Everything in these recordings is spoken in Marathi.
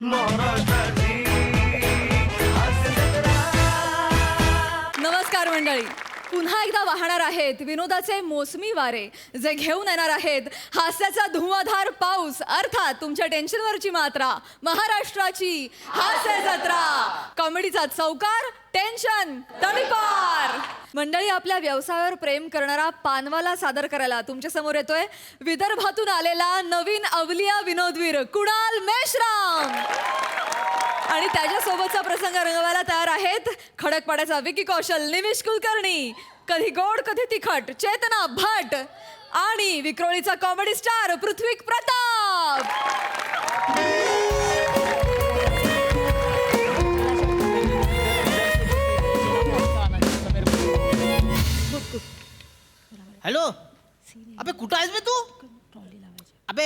नमस्कार मंडळी, पुन्हा एकदा वाहणार आहेत विनोदाचे मोसमी वारे, जे घेऊन येणार आहेत हास्याचा धुवाधार पाऊस, अर्थात तुमच्या टेन्शनवरची मात्रा. महाराष्ट्राची हास्य जत्रा, कॉमेडीचा चौकार, टेन्शन तडीपार. मंडळी, आपल्या व्यवसायावर प्रेम करणारा पानवाला सादर करायला तुमच्या समोर येतोय विदर्भातून आलेला नवीन अवलिया विनोदवीर कुणाल मेश्राम. आणि त्याच्यासोबतचा प्रसंग रंगवायला तयार आहेत खडकपाड्याचा विकी कौशल, निमिष कुलकर्णी, कधी गोड कधी तिखट चेतना भट आणि विक्रोळीचा कॉमेडी स्टार पृथ्वी प्रताप. हॅलो, अबे कुठं आहेस बे तू? अबे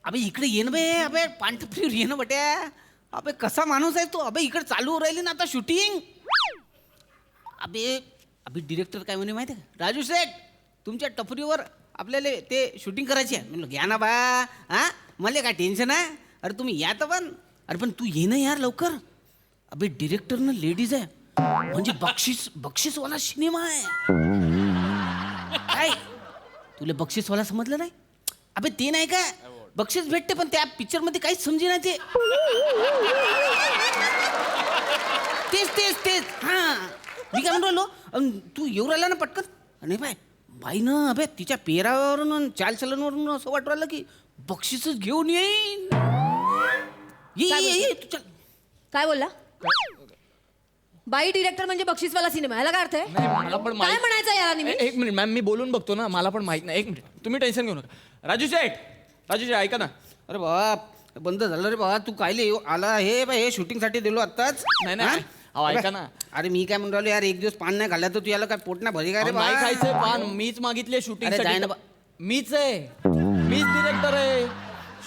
अबे इकडे ये ना बे. अबे पांढर ये ना बट्या. अबे कसा माणूस आहे तू? अबे इकडे चालू राहिली ना आता शूटिंग. अबे अबे डिरेक्टर काय म्हणे माहिती आहे का? राजू सेठ, तुमच्या टपरीवर आपल्याला ते शूटिंग करायची आहे. म्हणलं घ्या ना बा. हां, मला काय टेन्शन आहे? अरे तुम्ही या तर पण. अरे पण तू ये ना यार लवकर. अबे डिरेक्टरनं लेडीज आहे, म्हणजे बक्षीसवाला सिनेमा आहे. काय तुला बक्षीसवाला समजलं नाही? अबे ते नाही का, बक्षीस भेटते पण त्या पिक्चर मध्ये काहीच समजे ना ते. तेच हा. मी काय म्हणून राहिलो, तू येऊ राहिला ना पटकन. नाही बाय बाई ना, अबे तिच्या पेरावरून चालचलनवरून असं वाटू राहिलं की बक्षीसच घेऊन येईन. ये तू चल. काय बोलला? बाई डिरेक्टर म्हणजे बक्षीसवाला सिनेमा, याला काय अर्थ आहे? मला पण काय म्हणायचं याला नेहमी? एक मिनिट मॅम, मी बोलून बघतो ना, मला पण माहित नाही. एक मिनिट, तुम्ही टेन्शन घेऊ नका. राजू शेठ ऐका ना. अरे बाबा बंद झालं रे बाबा. तू कायले आला? हे शूटिंगसाठी दिलो आत्ताच. नाही अहो ऐका ना. अरे मी काय म्हणून राहिलो यार, एक दिवस पान नाही खाल्ला तर तू याला काय पोट नाही भरी काय रे बा? नाही खायचंय पान, मीच मागितले शूटिंग अरे जाय ना साठी. मीच आहे, मीच डिरेक्टर आहे.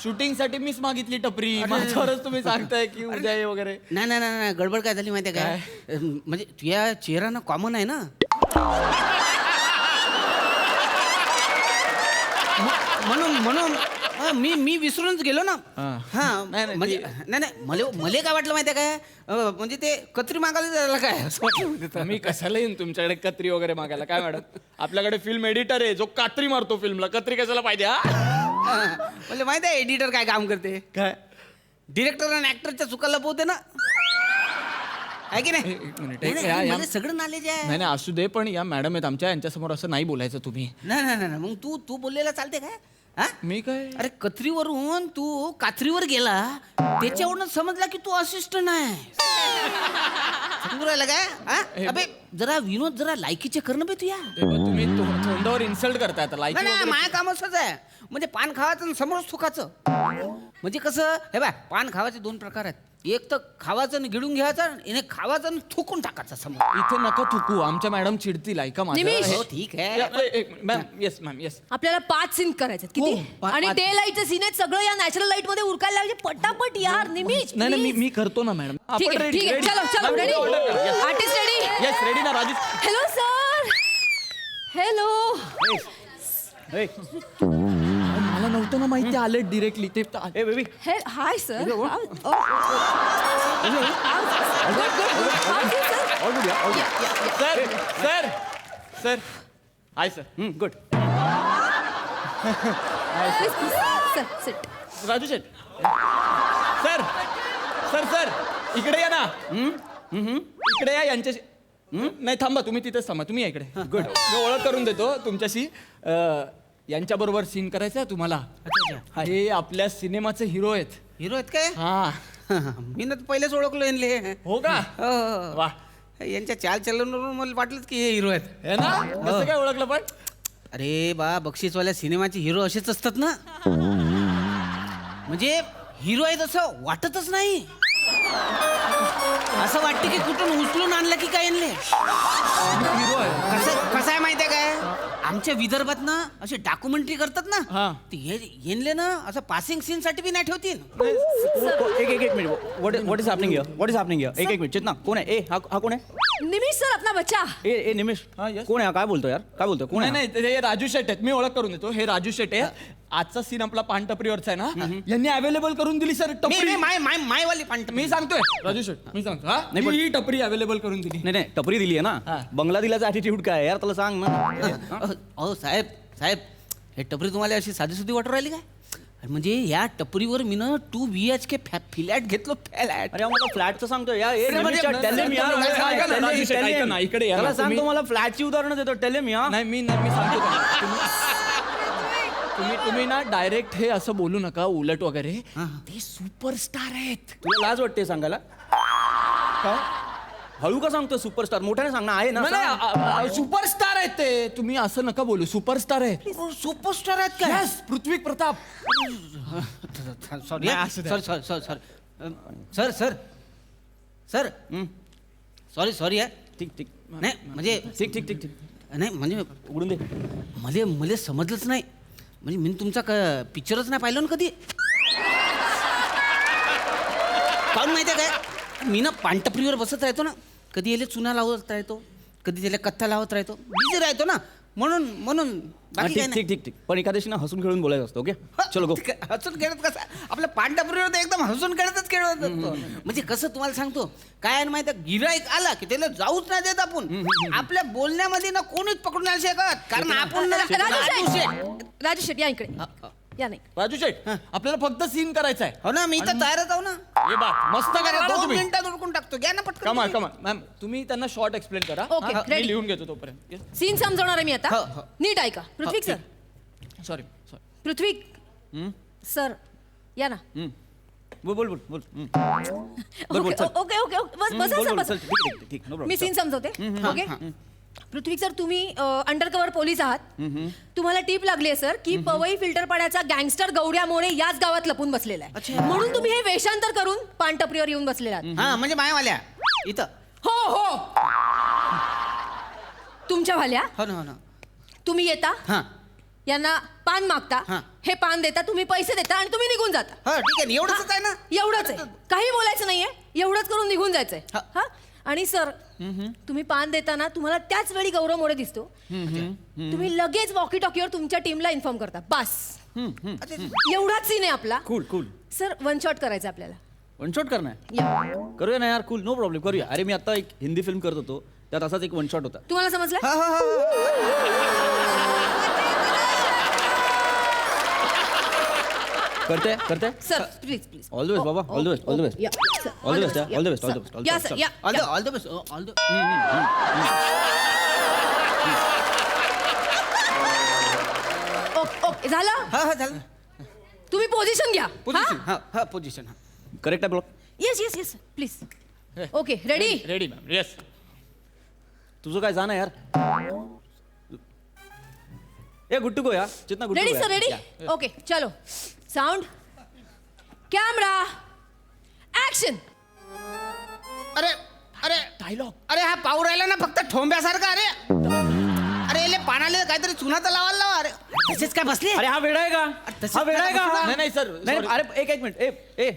शूटिंग साठी मीच मागितली टपरी. माझ्यावरच तुम्ही सांगताय की उद्या ये वगैरे. नाही गडबड काय झाली माहिती आहे काय? म्हणजे तुझ्या चेहरा ना कॉमन आहे ना, म्हणून मी विसरूनच गेलो ना. हा म्हणजे नाही मला काय वाटलं माहिती आहे काय, म्हणजे ते कत्री मागायला जायला काय असं वाटलं. मी कशाला येईन तुमच्याकडे कत्री वगैरे मागायला? काय मॅडम, आपल्याकडे फिल्म एडिटर आहे जो कात्री मारतो फिल्मला. कत्री कशाला पाहिजे? म्हणजे माहिती आहे एडिटर काय काम करते? काय? डिरेक्टर आणि ऍक्टरच्या चुका लपवते ना, आहे की नाही? एक मिनिट, मला सगळं नॉलेज आहे. नाही असू दे, पण या मॅडम आहेत आमच्या, यांच्यासमोर असं नाही बोलायचं तुम्ही. नाही मग तू बोललेला चालते काय? हा? मी काय? अरे कत्रीवरून तू कात्रीवर गेला, त्याच्यावरून समजला की तू असिस्टंट आहे. समजून राहिला काय? हा? अबे जरा विनोद जरा लायकीचे करणं बे तुया. तुम्ही तोंडावर इन्सल्ट करताय आता. लाईक नाही माझ्या काम असंच आहे. म्हणजे पान खावायचं आणि समोरच थुकाचं. म्हणजे कसं, हे बा पान खावायचे दोन प्रकार आहेत. एक तर खावायचं आणि गिळून घ्यायचं, आणि खावायचं आणि थुकून टाकायचं समोर. इथे नका थुकू, आमच्या मॅडम चिडतील. ऐका माझं. निमिष! हो ठीक आहे. Ma'am yes. आपल्याला 5 सीन करायचे किती? हो, आणि 5 डे लाईटचे सीन आहेत, सगळं या नॅचरल लाईट मध्ये उरकायला लागले. पटापट यार निमिष. नाही मी करतो ना मॅडम. ठीक आहे चलो ready. Artist ready? Yes ready ना राजू. Hello sir. हॅलो. मला नव्हतं ना माहिती, आले डिरेक्टली ते. Baby hi sir. Sir hi sir. Good. Raju Sheth. Sir इकडे या ना. इकडे या यांच्याशी. नाही थांबा, तुम्ही तिथेच थांबा. तुम्ही या इकडे. गुड. मी ओळख करून देतो तुमच्याशी. यांच्या बरोबर सीन करायचा आहे तुम्हाला. हे आपल्या सिनेमाचे हिरो आहेत. हिरो आहेत काय? हा मी ना पहिलेच ओळखलो यांले. हो का? वा. यांच्या चाल चलनवरून मला वाटलंच की हे हिरो आहेत. हे ना, कसं काय ओळखलं पण? अरे बा बक्षीसवाल्या सिनेमाचे हिरो असेच असतात ना. म्हणजे हिरो आहेत असं वाटतच नाही. असं वाटतं की कुठून उचलून आणलं की काय यांले. हिरो आहे. कसं आहे माहिती आहे काय, आमच्या विदर्भात ना असे डॉक्युमेंटरी करतात ना, हा. ते येनले ना असं पासिंग सीन साठी बी नाही ठेवतील. एक minute. What is happening here? एक मिनिट. चेतना कोण आहे? हा कोण आहे? निमिष सर अपना बच्चा. ए निमेश हा, yes. कोण आहे हा? काय बोलतो यार काय बोलतो कोण नाही आहे नाही हे राजू शेट आहेत मी ओळख करून देतो हे राजू शेट आहे आजचा सीन आपला पानटपरीवरचा आहे ना यांनी अवेलेबल करून दिली सर मी टपरी मी- माय माय मायवाली पांढ मी सांगतोय राजू शेट मी सांगतो हा नाही, पण- ही टपरी अवेलेबल करून दिली नाही नाही टपरी दिली आहे हा. ना बंगला दिल्याचा ऍटिट्यूड काय आहे यार त्याला सांग ना अहो साहेब साहेब हे टपरी तुम्हाला अशी साधी सुधी वाटू राहिली काय अरे म्हणजे या टपरीवर मी ना 2 BHK फ्लॅट घेतलो फ्लॅट अरे मला फ्लॅटचं सांगतोय यार ए, अरे म्हणजे- निमिषा, tell him यार, ऐका ना, tell him, राजू शेट, tell him. ऐका ना, इकडे या ना, त्याला सांगतो तुम्ही- मला फ्लॅटची उदाहरणं देतो टेल या नाही मी सांगतो तुम्ही ना डायरेक्ट हे असं बोलू नका उलट वगैरे ते सुपरस्टार आहेत तुला लाज वाटते सांगायला हळू का सांगतो सुपरस्टार मोठ्याने सांग ना आहे ना सांग. सुपरस्टार आहेत ते तुम्ही असं नका बोलू सुपरस्टार आहेत सुपरस्टार आहेत काय Yes, पृथ्वी प्रताप सॉरी नाही, असू द्या. Sir sir sir sir sir sir sorry sorry ठीक ठीक नाही म्हणजे ठीक ठीक ठीक ठीक नाही म्हणजे उघडून दे मला समजलंच नाही म्हणजे मी तुमचा पिक्चरच नाही पाहिलं ना कधी काहून माहिती आहे काय मी ना पानटपरीवर बसत राहतो ना कधी याला चुना लावत राहतो कधी त्याला कथ्था लावत राहतो बिझी राहतो ना म्हणून हा, बाकी काय ठीक नाही. ठीक ठीक ठीक पण एखाद्याशी ना हसून खेळून बोलायचं असतं ओके चलो गो हसून खेळत कसं आपल्या पांढऱ्यापुरीवर तर एकदम हसून खेळतच खेळत असतो म्हणजे कसं तुम्हाला सांगतो काय आहे ना माहिती आहे, गिऱ्हाईक आला की त्याला जाऊच नाही देत आपण आपल्या बोलण्यामध्ये ना कोणीच पकडून नाही शकत कारण आपण ना राजू शेठ. शेट राजू शेट या इकडे या नाही राजू शेट आपल्याला फक्त सीन करायचा आहे हो ना मी तर तयारच आहो ना ये बात मस्त करा ना 2 तुम्ही मिनिटात उरकून टाकतो घ्या ना पटकन कमा तुम्ही. कमा मॅम तुम्ही त्यांना शॉर्ट एक्सप्लेन करा Okay, हा, मी ready. लिहून घेतो तोपर्यंत सीन समजवणार आहे मी हो, आता हो. नीट ऐका पृथ्वी सर सॉरी पृथ्वी सर या ना बोल बोल बोल बोल बोल बोल ओके चल ओके ओके ओके बस बसा बोल सर बोल बस चल ठीक ठीक ठीक नो मी सीन समजवते ओके पृथ्वी सर तुम्ही अंडरकव्हर पोलीस आहात तुम्हाला टीप लागली आहे सर की पवई फिल्टर पाड्याचा गँगस्टर गौऱ्या मोरे याच गावात लपून बसलेला आहे म्हणून तुम्ही हे वेषांतर करून पानटपरीवर येऊन बसलेला आहात हा म्हणजे मायावाल्या इथं हो हो तुमच्या भाल्या हो ना तुम्ही येता हा यांना पान मागता हा. हे पान देता तुम्ही पैसे देता आणि तुम्ही निघून जाता हो ठीक आहे ना, एवढंच आहे ना एवढंच आहे काही बोलायचं नाहीये एवढंच करून निघून जायचंय हा. हा आणि सर तुम्ही पान देताना तुम्हाला त्याच वेळी गौरव मोरे दिसतो तुम्ही लगेच वॉकी टॉकीवर तुमच्या टीमला इन्फॉर्म करता बस एवढाच सीन आहे आपला cool cool sir one shot करायचं आपल्याला वन शॉट करणार या. करूया ना यार कूल नो प्रॉब्लेम करूया अरे मी आता एक हिंदी फिल्म करत होतो त्यात असाच एक वन शॉट होता तुम्हाला समजलं हा, हा, हा. करते sir please please all the best बाबा all the best all the best या, sir. All the best, yeah. All the best, all the best, all the या best. सर या all the best all the okay झालं हा हा झालं तुम्ही पोझिशन घ्या पोझिशन हा हा पोझिशन हा करेक्ट आहे block yes yes yes please okay ready ready ma'am yes तुझं काय जाणं यार ए गुट्टू को या चितना गुट्टू रेडी को सर या. रेडी ओके चलो साउंड कॅमेरा ऍक्शन अरे अरे डायलॉग अरे हा पाऊ राहिला ना फक्त ठोंब्यासारखा अरे अरे याले पानाले काहीतरी चुना तर लावायला लावा अरे तसेच काय बसले अरे हा वेडा आहे का तसं हा वेडा आहे का नाही नाही सर नाही नाही, अरे एक मिनिट ए ए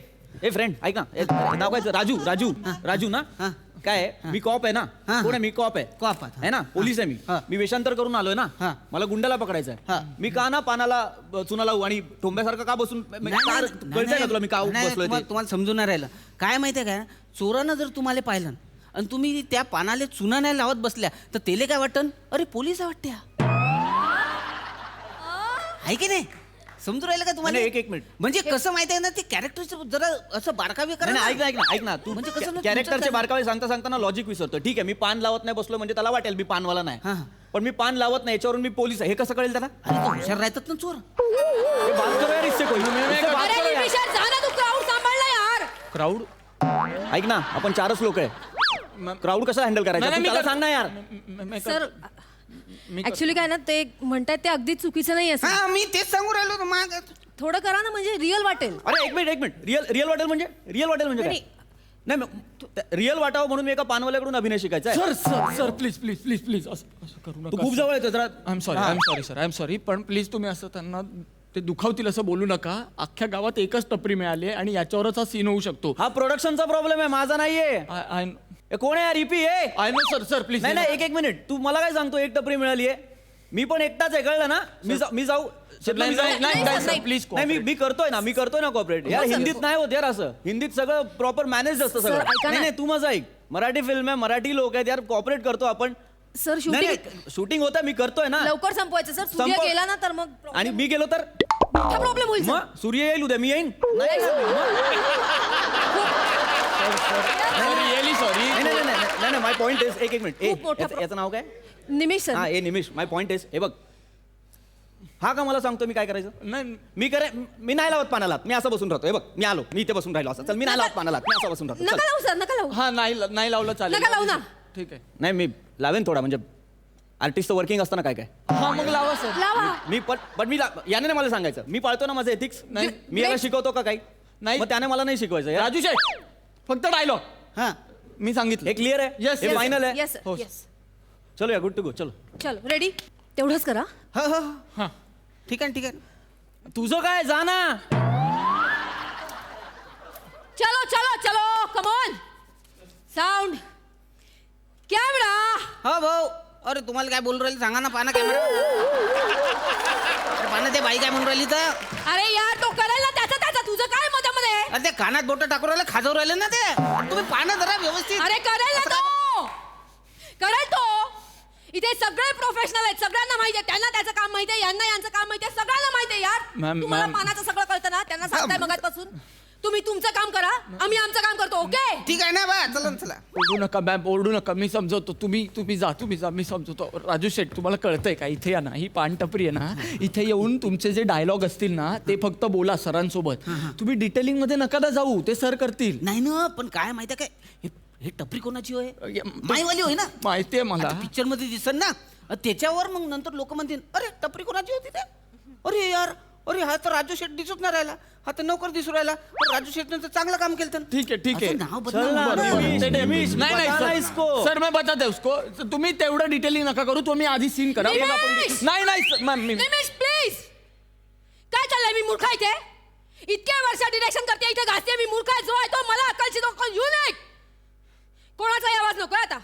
ए फ्रेंड ऐक ना नाव काय राजू राजू राजू ना हा. काय आहे मी कॉप आहे ना हा. कोण आहे मी कॉप आहे कॉप आहे. आहे ना पोलीस आहे मी हा. मी वेषांतर करून आलोय ना हा. मला गुंडाला पकडायचं हा. आहे मी का ना पानाला चुना लावू आणि टोंब्यासारखं का बसून कळतंय का तुला मी का नाही, बसलोय ते तुम्हाला समजून नाही राहिलं काय माहितीये काय चोरानं जर तुम्हाला पाहिलं आणि तुम्ही त्या पानाले चुना नाही लावत बसल्या तर तेले काय वाटन अरे पोलीस वाटत्या आहे की नाही समजून राहिलं का तुम्हाला नाही, एक मिनिट. म्हणजे कसं माहिती आहे ना ते कॅरेक्टरचं जरा असं बारकावे करा नाही, ना. नाही, ऐक ना तू म्हणजे कसं ना, कॅरेक्टरचे तुमचं- बारकावे सांगता सांगताना लॉजिक विसरतो ठीक आहे मी पान लावत नाही बसलो म्हणजे त्याला वाटेल मी पानवाला नाही हा. पण मी पान लावत नाही याच्यावरून मी पोलीस आहे हे कसं कळेल त्याला अरे तो हुशार राहतात ना चोर हे बात करो यार इससे कोई इससे बात अरे करो यार. निमिषा जा ना तू क्राऊड सांभाळला यार क्राऊड ऐक ना आपण 4च लोक आहे क्राऊड कसं हँडल करायचं तू त्याला सांग ना यार सर ऍक्च्युली काय ना ते म्हणतात ते अगदी चुकीचं नाही असं हा मी तेच सांगू राहिलो होतो, माग थोडं करा ना म्हणजे रिअल वाटेल अरे एक मिनिट रिअल वाटेल म्हणजे काय नाही रिअल वाटावं म्हणून मी एका पानवाल्याकडून अभिनय शिकायचा आहे sir sir sir please please please please असं करू तू नका खूप जवळ येतो जरा I am sorry sir I am sorry पण प्लीज तुम्ही असं त्यांना ते दुखावतील असं बोलू नका अख्ख्या गावात एकच टपरी मिळाली आणि याच्यावरच हा सीन होऊ शकतो हा प्रोडक्शनचा प्रॉब्लेम आहे माझा नाहीये आय ए कोण आहे यार EP A I know sir sir please नाही नाही एक मिनिट तू मला काय सांगतो एक टपरी मिळाली आहे मी पण एकटाच आहे कळलं ना मी जाऊ शेतला मी जाऊ? नाही, प्लीज नाही मी करतोय ना कॉपरेट यार हिंदीत नाही होत यार असं हिंदीत सगळं प्रॉपर मॅनेज असतं Sir, सगळं ऐका ना. नाही नाही तू माझं ऐक मराठी फिल्म आहे मराठी लोक आहेत यार कॉपरेट करतो आपण सर शूटिंग शूटिंग होतं मी करतोय ना लवकर संपवायचं सर सूर्य संपव- गेला ना तर मग आणि मी गेलो तर मोठा प्रॉब्लेम होईल sir. मग सूर्य येईल उद्या मी येईन रिअली सॉरी नाही माय पॉइंट इज एक मिनिट खूप मोठा याचं नाव काय निमिष सर हा ए निमिष माय पॉइंट इज हे बघ हा का मला सांगतो मी काय करायचं नाही मी नाही लावत पानाला मी असं बसून राहतो हे बघ मी आलो मी इथे बसून राहिलो असं चल मी नाही लावत पानाला मी असं बसून राहतो नका चल. लावू सर नका लावू हा नाही लावलं चालेल नका लावू ना. ठीक आहे नाही मी लावेन थोडा म्हणजे आर्टिस्ट वर्किंग असताना काय काय हा मग लावा सर लावा मी पण मी याने नाही मला सांगायचं मी पाळतो ना माझं एथिक्स नाही. मी याला शिकवतो का काही नाही. मग त्याने मला नाही शिकवायचं यार. राजू शेठ फक्त डायलॉग हा मी सांगितलं हे क्लिअर आहे Yes, हे yes. फायनल आहे येस हो. येस चलो या गुड टू गो चलो चलो रेडी तेवढंच करा हो हो हा ठीक आहे तुझं काय जा ना चलो चलो चलो कम ऑन साऊंड कॅमेरा हो भाऊ अरे तुम्हाला काय बोलून राहिली सांगा ना पाना कॅमेरा पाना ते बाई काय म्हणून राहिली तर अरे यार तो करेल ना त्याचा तुझं काय मध्ये अरे ते कानात बोट टाकून राहिले खाजवून राहिले ना ते तुम्ही पाना जरा व्यवस्थित अरे करेल ना तो करेल तो इथे सगळे प्रोफेशनल आहेत सगळ्यांना माहिती आहे त्यांना त्याचं काम माहिती आहे यांना यांचं काम माहिती आहे सगळ्यांना माहिती आहे यार मॅम, तुम्हाला मॅम. पानाचं सगळं कळतं ना त्यांना सांगताय मगाचपासून तुम्ही तुमचं काम करा आम्ही आमचं काम करतो ओके ठीक आहे ना बा चला ना, चला ओरडू नका मॅम ओरडू नका मी समजवतो तुम्ही जा मी समजवतो राजू शेठ तुम्हाला कळतंय का इथे या ना ही पानटपरी आहे ना इथे येऊन तुमचे जे डायलॉग असतील ना ते फक्त बोला सरांसोबत तुम्ही डिटेलिंग मध्ये नका ना जाऊ ते सर करतील नाही ना पण काय माहिती आहे काय हे टपरी कोणाची होय माईवाली होय ना माहितीये मला पिक्चर मध्ये दिसन ना त्याच्यावर मग नंतर लोक म्हणतील अरे टपरी कोणाची होती ते अरे यार अरे हा तर राजू शेठ दिसत नाही राहिला हा तर नोकर दिसू राहिला पण राजू शेठनं तर चांगलं काम केलं ठीक आहे नाव चल ना, बदनाम होणार. निमिष, निमिष, बता ना इसको. सर मैं बताते उसको तुम्ही तेवढं डिटेलिंग नका करू तुम्ही आधी सीन करा मग आपण निमिष! नाही sir, ma'am, me Nimish please काय चाललंय मी मूर्ख इथे इतक्या वर्ष डिरेक्शन करते इथे घासते मी मूर्ख आहे जो आहे तो मला अक्कलची नको युनिक कोणाचाही आवाज नकोय आता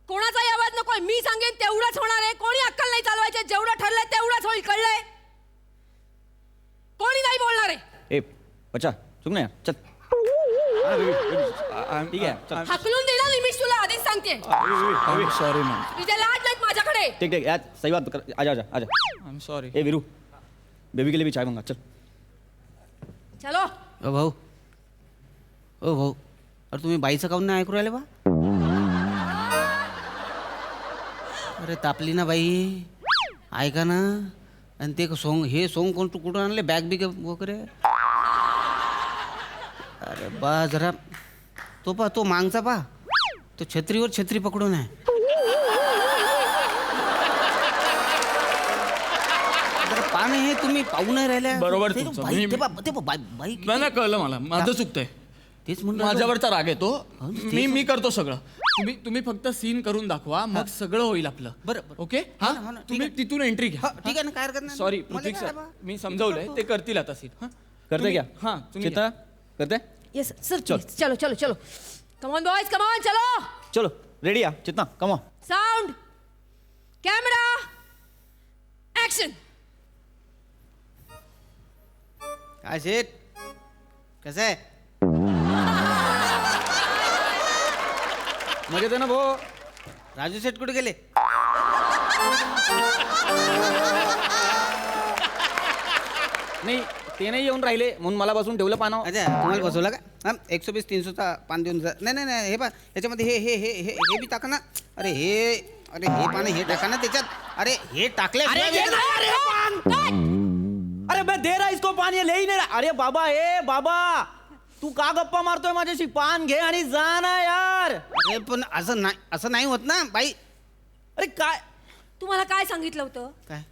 कोणाचाही आवाज नकोय मी सांगेन तेवढंच होणार आहे कोणी अक्कल नाही चालवायचे जेवढं ठरलंय तेवढंच होईल कळलंय कोणी नाही बोलणार आहे ए बच्चा चुक नाही चल ठीक आहे चल हाकलून दिला निमिष तुला आधीच सांगते सॉरी मॅम इथे लाज नाहीत माझ्याकडे ठीक यार सही बात कर आजा आजा आजा आय एम सॉरी ए वीरू बेबी के लिए भी चाय मंगा चल चलो ओ भाऊ अरे तुम्ही बाईचं काऊन नाही ऐकू राहिले बा अरे तापली ना बाई ऐका ना आणि ते सोंग हे सोंग कुठून आणले बॅग बिग वगैरे अरे बा जरा तो मागचा पा तो छत्रीवर छत्री पकडून आहे जरा पान हे तुम्ही पाहू नाही राहिल्या बरोबर ते तुमचं. बाई- मी- ते बा- ते बा- बाई नाही नाही कळलं मला माझं चुकतंय तेच म्हणलं माझ्यावरचा राग येतो हो, मी करतो सगळं तुम्ही फक्त सीन करून दाखवा मग सगळं होईल आपलं बरं, बरं. ओके हो हा ना, हो ना, ठीक तुम्ही आहे. तिथून एंट्री हा, घ्या ठीक आहे ना काय हरकत नाही सॉरी मला पृथ्वी काय सर बा? मी समजवलंय ते करतील आता सीन करते क्या हा तुम्ही चित्ता करते यस सर चल. चलो चलो चलो come on boys come on चलो चलो रेडी या चित्ता कमा साउंड कॅमेरा ऍक्शन काय शेठ कसं आहे मजेत आहे ना भाऊ राजू शेठ कुठे गेले नाही ते नाही येऊन राहिले म्हणून मला बसून ठेवलं पानावर अच्छा तुम्हाला बसवला का हा 120 300चा पान देऊन जा नाही हे पा याच्यामध्ये हे बी टाका ना अरे हे पान हे टाका ना त्याच्यात अरे हे टाकले अरे मैं दे रहा इसको पान ये ले ही नहीं रहा अरे बाबा ए बाबा तू का गप्पा मारतोय माझ्याशी पान घे आणि जा ना यार अरे पण असं नाही होत ना बाई अरे काय तुम्हाला काय सांगितलं होतं काय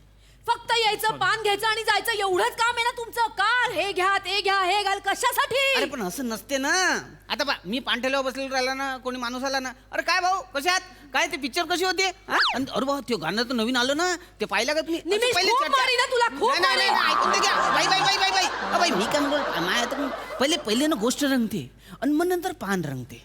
फक्त यायचं पान घ्यायचं आणि जायचं एवढंच काम आहे ना तुमचं का हे घ्या ते घ्या हे घाल कशासाठी अरे पण असं नसते ना आता बा मी पान ठेल्यावर बसलेला राहिला ना कोणी माणूस आला ना अरे काय भाऊ कशात काय ते पिक्चर कशी होते हा? आणि अरे भाऊ ते गाणं तर नवीन आलं ना ते पाहिलं का तुम्ही निमिष, असं पहिले खूप चर्चा- मारी ना तुला, खूप नाही, नाही, मारी. नाही, ऐकून तर घ्या बाई बाई बाई बाई बाई अ, बाई मी काय म्हणतो माय आता पहिले ना गोष्ट रंगते आणि मग नंतर पान रंगते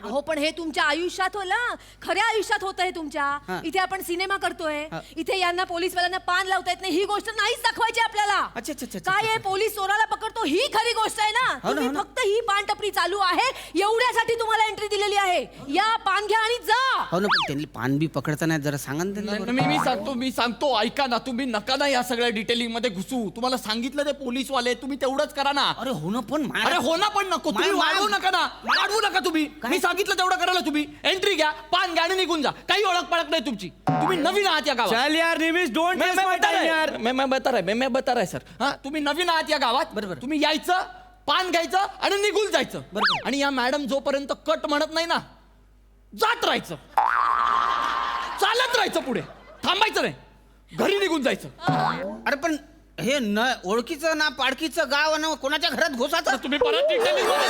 अहो पण हे तुमच्या आयुष्यात होला, खऱ्या आयुष्यात होतं हे तुमच्या. इथे आपण सिनेमा करतोय, इथे यांना पोलीसवाल्यांना पान लावता येत नाही, ही गोष्ट नाहीच दाखवायची आपल्याला. अच्छा, अच्छा, अच्छा, काय आहे, पोलीस चोराला पकडतो ही खरी गोष्ट आहे ना. तुम्ही फक्त ही पान टपरी चालू आहे एवढ्यासाठी तुम्हाला एंट्री दिलेली आहे. या पान घ्या आणि जा. हो ना, पण त्यांनी पान बी पकडता नाही, जरा सांगा ना त्यांना बरं. मी सांगतो ऐका ना, तुम्ही नका ना या सगळ्या डिटेलिंग मध्ये घुसू. तुम्हाला सांगितलं ते पोलीस वाले, तुम्ही तेवढंच करा ना. अरे हो ना, पण अरे हो ना पण नको, तुम्ही वाढवू नका ना, वाढवू नका तुम्ही. मी सांगितलं तेवढं करायला तुम्ही एंट्री घ्या, पान घ्या आणि निघून जा. काही ओळख पळख नाही तुमची. तुम्ही नवीन आहात या गावात. चल यार निमिष, डोंट मैं बता रहा है सर. हा, तुम्ही नवीन आहात या गावात. बरोबर. तुम्ही यायचं, पान घ्यायचं आणि निघून जायचं. बरोबर. आणि या मॅडम जोपर्यंत कट म्हणत नाही ना, जात राहायचं, चालत राहायचं, पुढे थांबायचं नाही, घरी निघून जायचं. अरे पण हे न ओळखीचं ना पाडकीचं गाव ना कोणाच्या घरात घुसाचं. तुम्ही परत डिटेलिंग मध्ये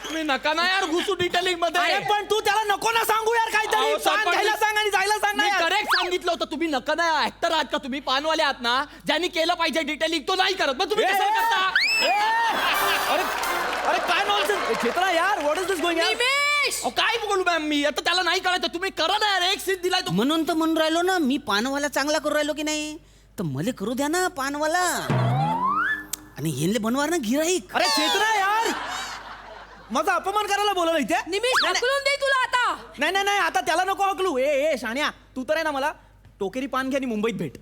तुम्ही नका ना यार घुसू डिटेलिंग मध्ये. अरे पण तू त्याला नको ना सांगू यार काहीतरी. अहो, सर, पान पण घ्यायला मी- सांग आणि जायला सांग ना मी यार. करेक्ट सांगितलं होतं. तुम्ही नका ना ऍक्टर आहात का तुम्ही, पानवाले आहात ना, ज्यांनी केलं पाहिजे डिटेलिंग तो नाही करत, मग तुम्ही ए, कसं ए, करता? अरे अरे काय नॉनसेन्स चेतना यार, what is this going on? Nimesh, अहो, काय बोलू मॅम मी आता, त्याला नाही कळायचं. तुम्ही करा ना यार, एक सीट दिलाय तो. म्हणून तर म्हणून राहिलो ना, मी पानवाला चांगला करू राहिलो की नाही, तर मला करू द्या ना पानवाला, आणि येनले बनवार ना गिराईक. अरे चेतना यार, माझा अपमान करायला बोलवलं इथे. निमेश ढकलून दे तुला आता. नाही नाही नाही, आता त्याला नको हकलू. ए शाण्या, तू तर आहे ना, मला टोकेरी पान घ्या आणि मुंबईत भेट.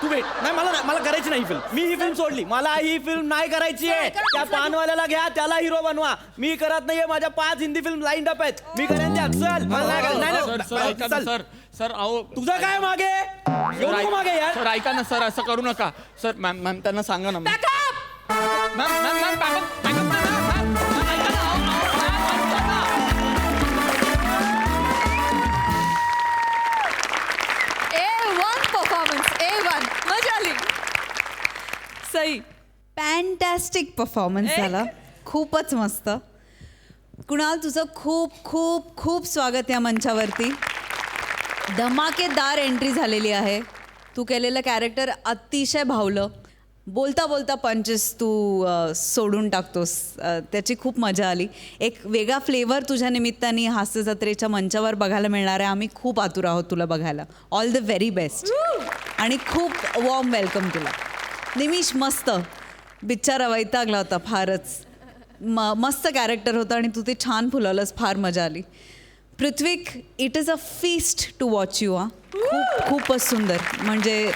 तू भेट. नाही, मला करायची नाही फिल्म. मी ही फिल्म सोडली. मला ही फिल्म नाही करायची आहे. त्या पानवाल्याला घ्या, त्याला हिरो बनवा. मी करत नाहीये. माझ्या 5 हिंदी फिल्म लाईन अप आहेत. मी करेन त्या. चल, मला नाही करायचं. नाही, सर ऐका ना चल. सर. सर अहो, तुझं काय मागे येऊ नको मागे यार. सर ऐका ना सर, असं करू नका सर. मॅम त्यांना सांगा ना. Back up! Ma'am ma'am ma'am backup ऐका ना. A1 performance, A1. मजा आली. सई. फॅन्टॅस्टिक परफॉर्मन्स झाला, खूपच मस्त. कुणाल, तुझं खूप खूप खूप स्वागत या मंचावरती. धमाकेदार एंट्री झालेली आहे. तू केलेलं कॅरेक्टर अतिशय भावलं. बोलता बोलता पंचेस तू सोडून टाकतोस, त्याची खूप मजा आली. एक वेगळा फ्लेवर तुझ्या निमित्ताने हास्य जत्रेच्या मंचावर बघायला मिळणार आहे. आम्ही खूप आतुर आहोत तुला बघायला. ऑल द व्हेरी बेस्ट आणि खूप वॉर्म वेलकम तुला. निमिष, मस्त. बिचारा वैतागला होता फारच. मस्त कॅरेक्टर होतं आणि तू ते छान फुलवलंस, फार मजा आली. Prithvik, it is a feast to watch you. खूपच सुंदर. म्हणजे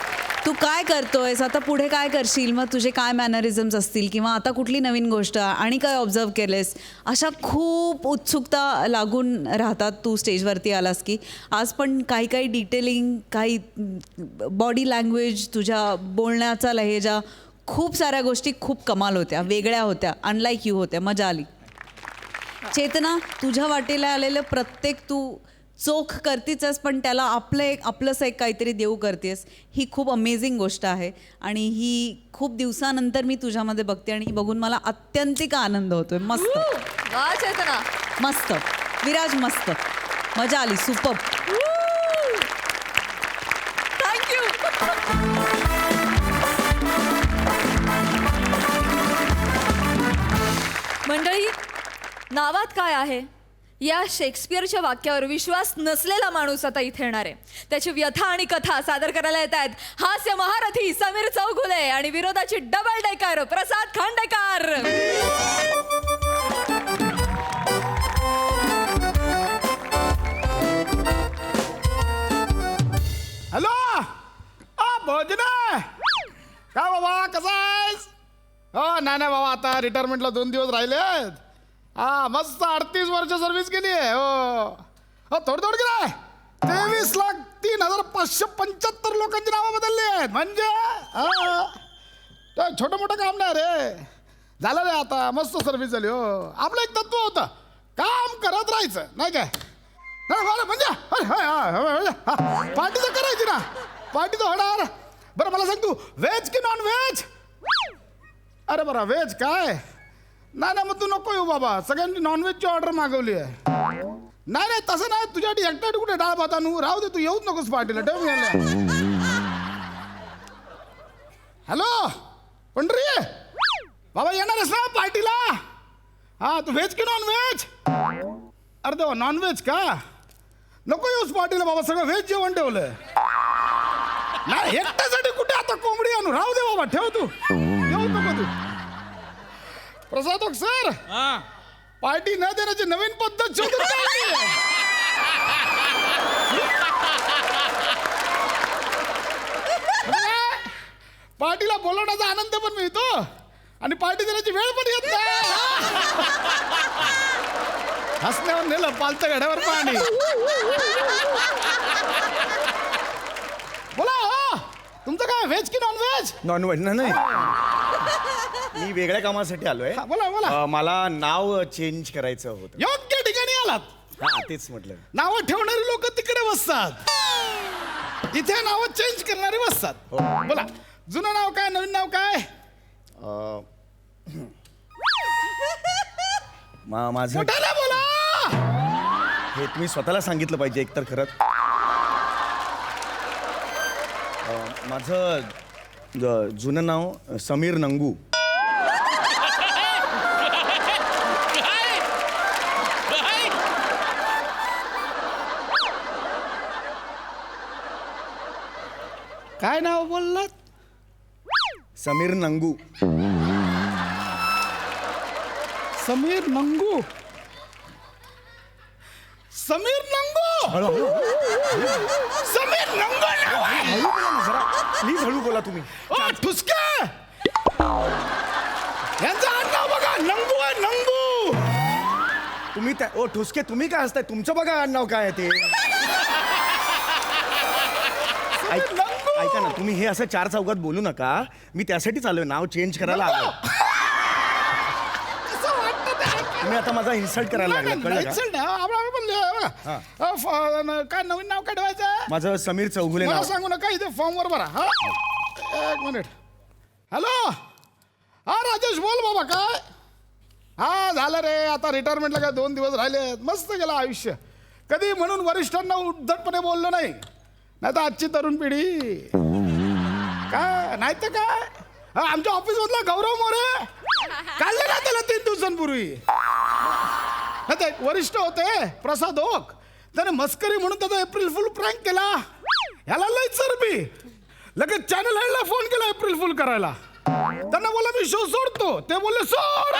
तू काय करतोयस आता, पुढे काय करशील, मग तुझे काय मॅनरिझम्स असतील, किंवा आता कुठली नवीन गोष्ट आणि काय ऑब्झर्व केलेस, अशा खूप उत्सुकता लागून राहतात तू स्टेजवरती आलास की. आज पण काही काही डिटेलिंग, काही बॉडी लँग्वेज, तुझ्या बोलण्याचा लहेजा, खूप साऱ्या गोष्टी खूप कमाल होत्या, वेगळ्या होत्या, अनलाईक यू होत्या. मजा आली. चेतना, तुझ्या वाटेला आलेलं प्रत्येक तू चोख करतीच, पण त्याला आपलंच एक काहीतरी देऊ करतेस. ही खूप अमेझिंग गोष्ट आहे आणि ही खूप दिवसानंतर मी तुझ्यामध्ये बघते आणि बघून मला अत्यंतिक आनंद होतोय. मस्त वा चेतना. मस्त. विराज, मस्त. मजा आली. सुपर. थँक्यू. मंडळी, नावात काय आहे? या शेक्सपियरच्या वाक्यावर विश्वास नसलेला माणूस आता इथे येणार आहे. त्याची व्यथा आणि कथा सादर करायला येत आहेत हास्य महारथी समीर चौगुले आणि विरोधाची डबल डेकर प्रसाद खांडेकर. हॅलो, भोजने काय बाबा, कसा आहेस? हो नाही नाही बाबा, आता रिटायरमेंटला 2 दिवस राहिलेत. हा, मस्त 38 वर्ष सर्व्हिस केली आहे. हो थोडी थोडी काय 23,03,575 लोकांची नावं बदलली आहेत. म्हणजे छोटं मोठं काम नाही रे, झालं रे. आता मस्त सर्व्हिस झाली. हो, आपलं एक तत्व होतं, काम करत राहायचं, नाही काय? म्हणजे पार्टी तर करायची ना, पार्टी तर होणार. बरं मला सांग, तू व्हेज की नॉन व्हेज? अरे बरं, व्हेज काय? नाही मग तू नको येऊ बाबा, सगळ्यांनी नॉनव्हेजची ऑर्डर मागवली आहे. नाही तसं नाही, तुझ्यासाठी एकट्यासाठी कुठे डाळ भात आणू? राहू दे, तू येऊच नकोस पार्टीला. ठेव. हॅलो पंढरी, बाबा येणारच ना पार्टीला? हा तू व्हेज की नॉन व्हेज? अरे देवा नॉन व्हेज का? नको येऊस पार्टीला बाबा, सगळं व्हेज जेवण ठेवलंय. नाही एकट्यासाठी कुठे आता कोंबडी आणू? राहू दे बाबा, ठेव तू, येऊ नको तू. प्रसादोक सर, पार्टी न देण्याची नवीन पद्धत शोधून काढली आहे. पार्टीला बोलवण्याचा आनंद पण मिळतो आणि पार्टी देण्याची वेळ पण येत नाही. हसण्यावर नेलं पालत्या घड्यावर पाणी. बोला हो, तुमचं काय व्हेज की नॉन व्हेज? नॉनव्हेज नाही, मी वेगळ्या कामासाठी आलोय. बोला बोला. मला नाव चेंज करायचं होतं. योग्य ठिकाणी आलात. हा तेच म्हटलं. नावं ठेवणारी लोक तिकडे बसतात, इथे नावं चेंज करणारे बसतात. बोला जुनं नाव काय, नवीन नाव काय? माझं मोठ्याने बोला. हे तुम्ही स्वतःला सांगितलं पाहिजे एकतर खरंच. माझं जुनं नाव समीर नंगू. काय नाव बोललात? समीर नंगू. समीर नंगू. समीर नंगू. समीर नंगू नाव आहे. हळू बोला ना जरा, प्लीज हळू बोला तुम्ही. ओ ठुसके, यांचं आडनाव बघा, नंगू आहे नंगू. तुम्ही त्या ओ ठुसके तुम्ही काय असताय? तुमचं बघा आडनाव काय आहे ते. ऐका ना, तुम्ही हे असं चार चौकात बोलू नका. मी त्यासाठीच आलोय, नाव चेंज करायला आलो. तुम्ही आता माझा इन्सल्ट करायला लागला, कळलं का? काय नवीन नाव काय ठेवायचं? माझं समीर चौगुले मला नाव. सांगू नका, इथे फॉर्म वर भरा. हा एक मिनिट. हॅलो, हा राजेश बोल बाबा. काय हा झालं रे, आता रिटायरमेंटला काय 2 दिवस राहिले. मस्त गेलं आयुष्य. कधी म्हणून वरिष्ठांना उद्धटपणे बोललो नाही, नाही तर आजची तरुण पिढी काय नाही तर काय. आमच्या ऑफिस मधला गौरव मोरे काढले ना त्याला 3 दिवसांपूर्वी. ते वरिष्ठ होते प्रसाद ओक, त्याने मस्करी म्हणून त्याचा एप्रिल फुल प्रँक केला. ह्याला लय चरबी. लगेच चॅनल हेडला फोन केला एप्रिल फुल करायला. त्यांना बोला मी शो सोडतो. ते बोलले सोड.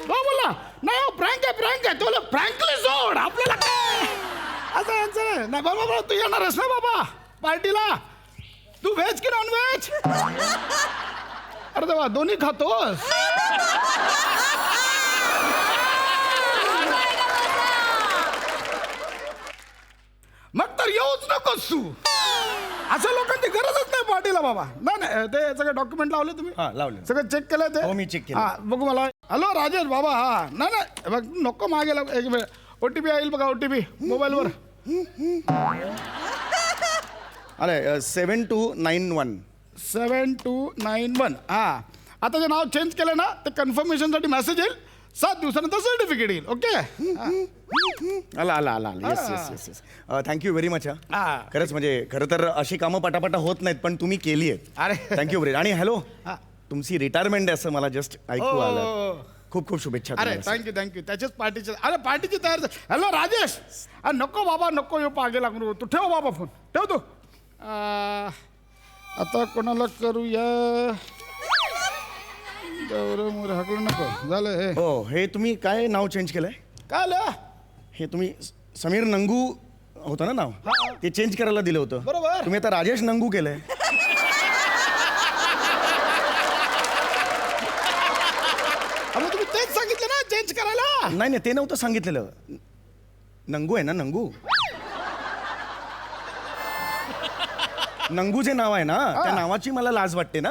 बोला नाही प्रँक आहे, प्रँक आहे. तो फ्रँकली सोड, आपल्याला काय असं यांचं नाही. बाबा तू येणारच ना बाबा पार्टीला? तू व्हेज की नॉन व्हेज? अरे देवा, दोन्ही खातोस? मग तर येऊच नकोस तू. अशा लोकांची गरजच नाही पार्टीला बाबा. नाही नाही, ते सगळे डॉक्युमेंट लावले तुम्ही? हा लावले. सगळं चेक केलं ते? हो, मी check केलं. हा बघू मला. हॅलो राजेश बाबा. हा नाही नाही बघ, नको मागे लाग. एक मिनिट, OTP येईल बघा, OTP मोबाईलवर. अरे 7291. 7291. हा आता जे नाव चेंज केलं ना, ते कन्फर्मेशनसाठी मेसेज येईल. 7 दिवसानंतर सर्टिफिकेट येईल. ओके. आला आला आला. Yes yes yes yes. Thank you very much. हा. खरंच म्हणजे खरं तर अशी कामं पटापटा होत नाहीत, पण तुम्ही केली आहेत. अरे. Thank you very. आणि हॅलो, हा. तुमची रिटायरमेंट आहे असं मला जस्ट ऐकू हो. आलं. खूप खूप शुभेच्छा अरे तुम्हाला. Thank you thank you. त्याच्याच पार्टीचे. अरे पार्टीची तयार. हॅलो राजेश. अरे नको बाबा, नको येऊ पागे लागू. तू ठेव बाबा फोन, ठेव तू. आता कोणाला करूया? गौरव मोरे हाकलू नको. झालं हे हो, हे तुम्ही काय नाव चेंज केलंय? काय आलं? हे तुम्ही समीर नंगू होतं ना नाव, ते चेंज करायला दिलं होतं. बरोबर. तुम्ही आता राजेश नंगू केलंय. मग तुम्ही तेच सांगितलं ना चेंज करायला. नाही नाही, ते नव्हतं सांगितलेलं. नंगू आहे ना, नंगू. नंगू जे नाव आहे ना, त्या नावाची मला लाज वाटते ना,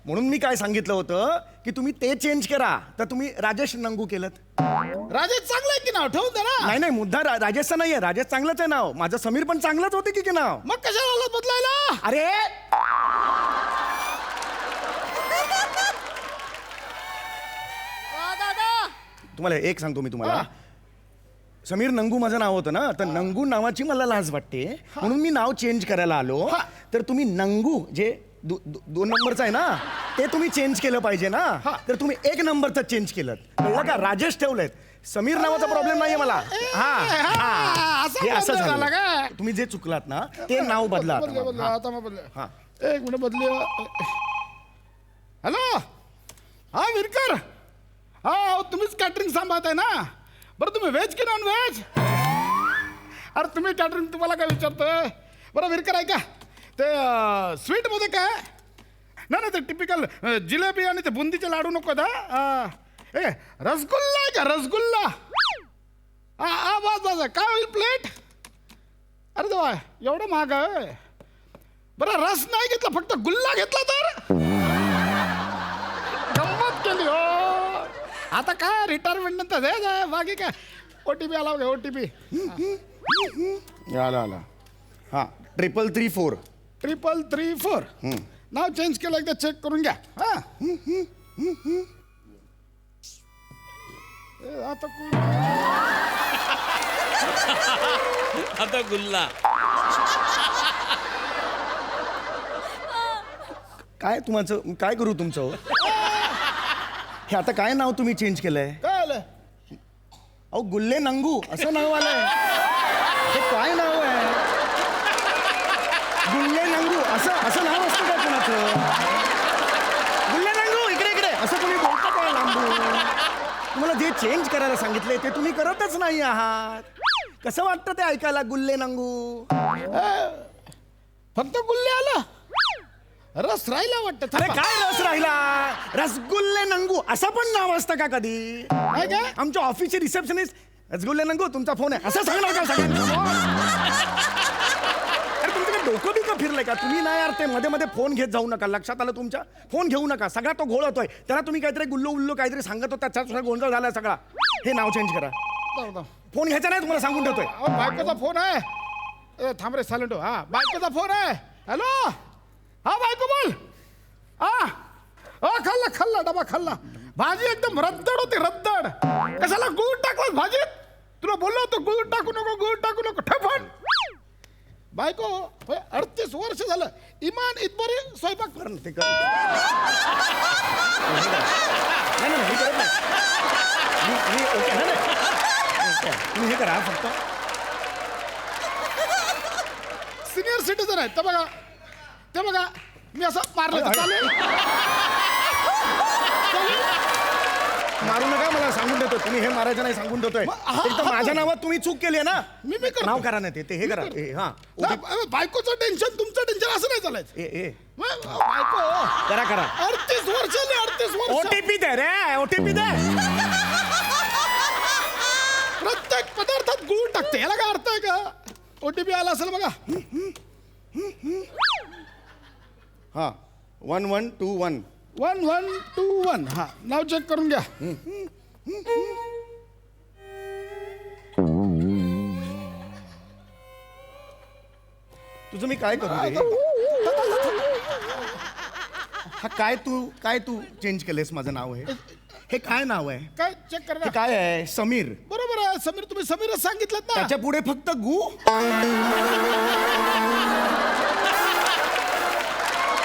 म्हणून मी काय सांगितलं होतं की तुम्ही ते चेंज करा. तर तुम्ही राजेश नंगू केलं. राजेश चांगलं आहे की नाव, ठेवून दे ना. नाही नाही, मुद्दा राजेशचा नाहीये. राजेश चांगलंच आहे नाव. माझं समीर पण चांगलंच होते की नाव. मग कशाला आलात बदलायला? अरे दादा तुम्हाला एक सांगतो मी तुम्हाला. समीर नंगू माझं नाव होतं ना, तर नंगू नावाची मला लाज वाटते, म्हणून मी नाव चेंज करायला आलो. तर तुम्ही नंगू जे 2 नंबरचं आहे ना ते तुम्ही चेंज केलं पाहिजे ना तर तुम्ही 1 नंबरचं चेंज केलं कळलं का? राजेश ठेवलेत. समीर नावाचा प्रॉब्लेम नाहीये मला. असं हे असं बदल झाला झालं काय? तुम्ही जे चुकलात ना ते नाव बदला आता बदले मग. बदले हा. आता मग बदले हा. एक मिनिट बदली हॅलो हा विरकर हा तुम्हीच कॅटरिंग सांभाळताय ना बरं तुम्ही व्हेज की नॉन व्हेज अरे तुम्ही कॅटरिंग तुम्हाला काय विचारतोय बरं विरकर ऐका ते स्वीटमध्ये काय नाही नाही ते टिपिकल जिलेबी आणि ते बुंदीचे लाडू नको दा ए रसगुल्ला आहे का रसगुल्ला हा बस बस काय होईल प्लेट अरे देवा एवढं महाग आहे बरं रस नाही घेतला फक्त गुल्ला घेतला तर गंमत केली हो आता काय रिटायरमेंट नंतर हे बाकी काय OTP आला बघा OTP आला आला हा 3334 3334 नाव चेंज केलं एकदा चेक करून घ्या हा ए, आता आता गुल्ला काय तुमचं काय करू तुमचं हो? हे आता काय नाव तुम्ही चेंज केलंय? काय आलं अहो गुल्ले नंगू असं नाव आलंय. हे काय नाव आहे? गुल्ले नंगू असं असं नाव असतं का कुणाचं? गुल्ले नंगू इकडे इकडे असं तुम्ही बोलता काय लांबून? तुम्हाला जे चेंज करायला सांगितलंय ते तुम्ही करतच नाही आहात. कसं वाटतं ते ऐकायला गुल्ले नंगू? फक्त गुल्ले आलं रस राहिला वाटतं अरे थांबा. काय रस राहिला? रसगुल्ले नंगू असं पण नाव असतं का कधी? नाही काय आमच्या ऑफिसचे रिसेप्शनिस्ट रसगुल्ले नंगू तुमचा फोन आहे असं सांगणार का सगळ्यांना? अरे तुमच्याकडे डोकं बिकं फिरलंय का? तुम्ही नाही यार ते मध्ये मध्ये फोन घेत जाऊ नका. लक्षात आलं तुमच्या? फोन घेऊ नका. सगळा तो घोळ होतोय. त्याला तुम्ही काहीतरी गुल्लो उल्लो काहीतरी सांगत होता त्याचा सगळा गोंधळ झाला सगळा. हे नाव चेंज करा. थांब, थांब. फोन घ्यायचा नाही तुम्हाला सांगून ठेवतोय. अहो, बायकोचा फोन आहे ए, थांब रे सायलेंट हो हा बायकोचा फोन आहे हॅलो हा बायको बोल हा खाल्ला खाल्ला डबा खाल्ला भाजी एकदम रद्दड होती रद्दड कशाला गुळ टाकलास भाजीत तुला बोललो होतो गुळ टाकू नको ठफण बायको 38 वर्ष झालं इमान इतबरी स्वयंपाक कर ना, ते कर. नाही, नाही, हे करत नाही. ओके, नाही, नाही. तुम्ही हे करा फक्त सिनियर सिटीजन आहे ते बघा मी असं मारलं तर चालेल मारू नका मला सांगून देतो तुम्ही हे मारायचं नाही सांगून देतोय. एक तर माझ्या नावात तुम्ही चूक केली आहे ना. मी करतो. नाव करा नाही ते हे करा हा नाही, बायकोचं टेन्शन तुमचं टेन्शन असं नाही चालायचं ए बायको करा करा 38 वर्ष ओटीपी दे रे ओटीपी दे. प्रत्येक पदार्थात गुळ टाकते याला काय अर्थ आहे का OTP आला असेल बघा हा 1121 1121 हा नाव चेक करून घ्या तुझं मी काय करू रे? हा काय तू चेंज केलंयस माझं नाव हे काय नाव आहे? काय चेक करा हे काय आहे? समीर. बरोबर आहे समीर तुम्ही समीरच सांगितलं ना त्याच्या पुढे फक्त गु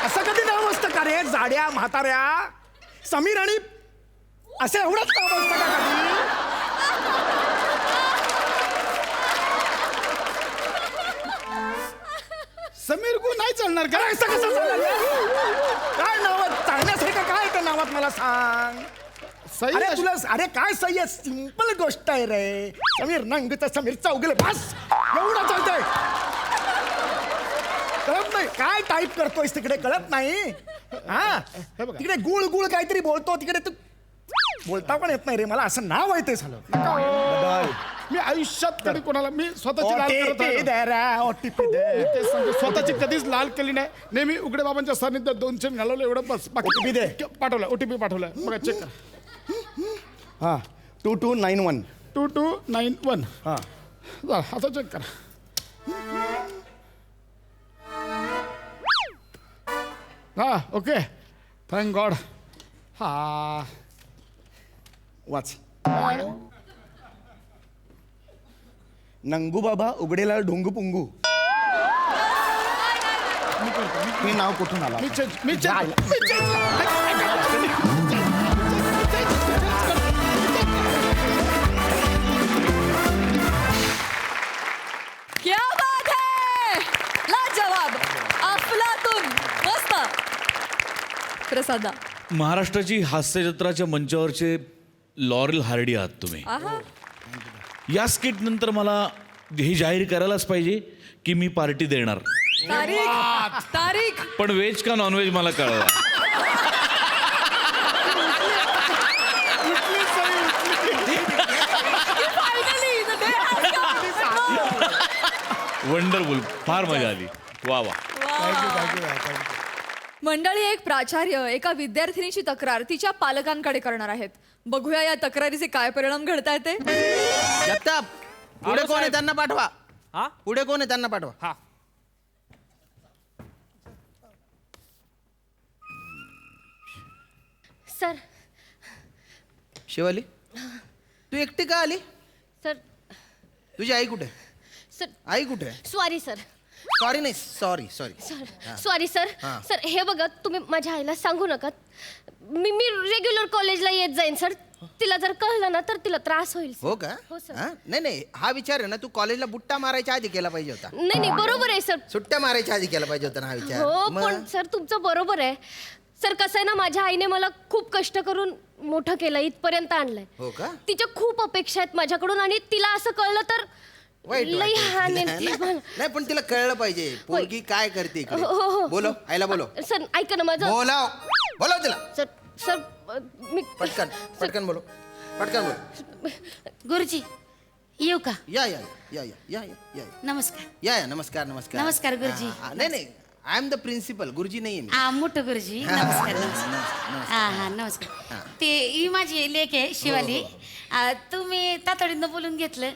असं कधी नाव असतं का रे जाड्या म्हाताऱ्या? समीर आणि असं एवढंच नाव असतं का कधी? समीर गु नाही चालणार का अरे असं कसं चालेल? काय नावात चालण्यासारखं काय त्या नावात मला सांग. सही अरे अशी- तुला अरे काय सही आहे सिंपल गोष्ट आहे रे. समीर नंगचा समीर चौगले बस एवढं चालतंय. कळत नाही काय टाईप करतोयस तिकडे कळत नाही हा हे बघा. तिकडे गुळ गुळ काहीतरी बोलतो तिकडे तू बोलता पण येत नाही रे मला असं नाव आहे ते झालं. नका हो. मी आयुष्यात कधी कोणाला मी स्वतःची लाल करत OTP राहिलो. दे रे, OTP दे. ते सांगतो, स्वतःची कधीच लाल केली नाही नेहमी उघडे बाबांच्या सानिध्यात 2 चेन घालवलं एवढं बस OTP दे. पाठवलं OTP पाठवलं बघा चेक करा हा 2291 2291 हा जा, आता चेक करा हा ओके थँक गॉड हा वाच नंगू बाबा उघडेला ढोंगू पुंगू. हे नाव कुठून आला मी क्या बात है लाजवाब अफलातून मस्त प्रसादा महाराष्ट्राची हास्यजत्राच्या मंचावरचे लॉरेल हार्डी आहात तुम्ही. आहा या स्किट नंतर मला हे जाहीर करायलाच पाहिजे की मी पार्टी देणार, तारीख पण व्हेज का नॉनव्हेज मला कळलं. वंडरफुल, फार मजा आली. वा वा. मंडळी, एक प्राचार्य एका विद्यार्थिनीची तक्रार तिच्या पालकांकडे करणार आहेत. बघूया या तक्रारीचे काय परिणाम घडतायत ते. जगताप पुढे कोण आहे त्यांना पाठवा. हा पुढे कोण आहे त्यांना पाठवा. हा सर शिवाली तू एकटी का आली. सर तुझी आई कुठे. सर आई कुठे. सॉरी सर सॉरी नाही sorry sorry. Sir sorry sir हां. सर हे बघा तुम्ही माझ्या आईला सांगू नका. मी रेग्युलर कॉलेजला येत जाईन सर. तिला जर कळलं ना तर तिला त्रास होईल सर. हो का. हो, सर. हा? नाही नाही हा विचार आहे ना तू कॉलेजला बुट्टा मारायच्या आधी केला पाहिजे होता. नाही नाही बरोबर आहे सर. सुट्ट्या मारायच्या आधी केला पाहिजे होता ना हा विचार. हो मग? पण सर तुमचं बरोबर आहे. सर कसं आहे ना माझ्या आईने मला खूप कष्ट करून मोठं केलं इथपर्यंत आणलंय. हो का. तिच्या खूप अपेक्षा आहेत माझ्याकडून आणि तिला असं कळलं तर वाईट लई वाटेल. हान नाही, येते मला. नाही पण तिला कळलं पाहिजे पोरगी काय करते इकडे. हो, हो, हो. बोलो आईला बोलो. सर ऐका ना माझं बोलाव बोलाव तिला. सर सर मी पटकन पटकन बोलो पटकन बोलो. गुरुजी येऊ का? या या या या या या या नमस्कार. या या नमस्कार नमस्कार. नमस्कार, गुरुजी. नाही नाही आय एम द प्रिन्सिपल. गुरुजी नाहीये मी. मोठं गुरुजी नमस्कार नमस्कार. हा नमस्कार. ते ही माझी लेक आहे शिवाली. तुम्ही तातडीनं बोलून घेतलं.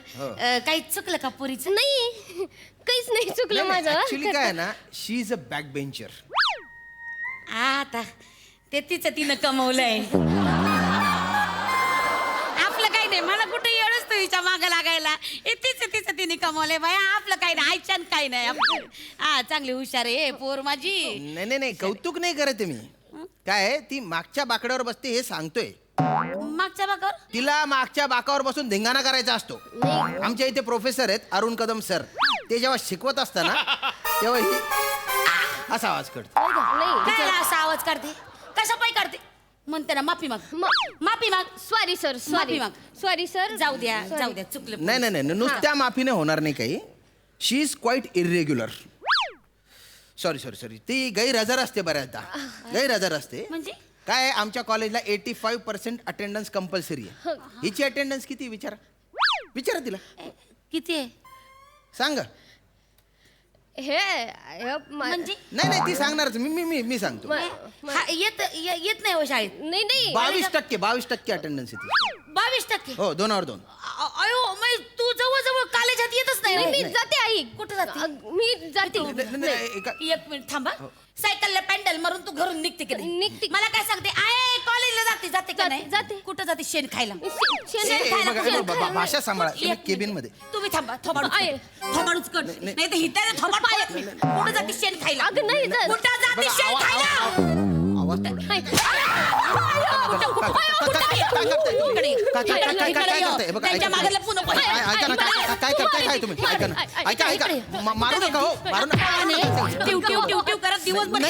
काही चुकलं का पोरीचं? नाही काहीच नाही चुकलं माझं. ऍक्च्युली काय आहे ना शी इज अ बॅक बेंचर. आता ते तिचं तिनं कमवलंय. आपलं काही नाही. मला कुठे येळच तो हिच्या मागं लागायला. हे तिचं तिने कमवलंय बाया. आपलं काही नाही. आयच्यान काही नाही आपलं. चांगली हुशार आहे पोर माझी. नाही नाही नाही कौतुक नाही करत मी. काय आहे, ती मागच्या बाकड्यावर बसते हे सांगतोय. मागच्या बाकावर तिला मागच्या बाकावर बसून धिंगाणा करायचा असतो. आमच्या इथे प्रोफेसर आहेत अरुण कदम सर. ते जेव्हा शिकवत असताना तेव्हा ही असा आवाज करतो. नाही काय असा आवाज काढते? कशा पाय काढते? म्हणते ना माफी माग. माफी माग. सॉरी सर सॉरी माग. Sorry sir. जाऊ द्या जाऊ द्या चुकलं. नाही नाही नाही नुसत्या माफीने होणार नाही काही. She is quite irregular. Sorry sorry sorry ती गैरहजर असते बऱ्याचदा. गैरहजर असते. म्हणजे काय आहे, आमच्या कॉलेजला 85% अटेंडन्स कंपल्सरी आहे. हिची अटेंडन्स किती विचारा. विचारा तिला. किती आहे? सांग. हे म्हणजे नाही नाही ती सांगणारच. मी सांगतो. येत नाही हो शाळेत. नाही नाही 22% अटेंडन्स येते. 22%. हो 2/2. अयो मग तू जवळ कॉलेजात येतच नाही. मी जाते आई. कुठं जाते? मी जाते. एक मिनिट थांबा. सायकलला पॅन्डल मारून तू घरून निघते की नाही? निघते. मला काय सांगते? आय कॉलेजला जाते का नाही? जाते. कुठं जाते? शेण खायला. भाषा सांभाळा. तुम्ही केबिन मध्ये. तुम्ही थांबा. थोबाडूच आहे. थोबाडूच कट. नाही तर हिताने थोबाड पाय. कुठं जाते? शेण खायला. अगं नाही जात. कुठं जाते? शेण खायला. आवाज थोडा. इकडे ये. इकडे ये. त्यांच्या मागे लपून नको. ऐका ना काय करताय काय तुम्ही. ऐका ना ऐका मारू नका हो मारू नका. टिव करत दिवसभर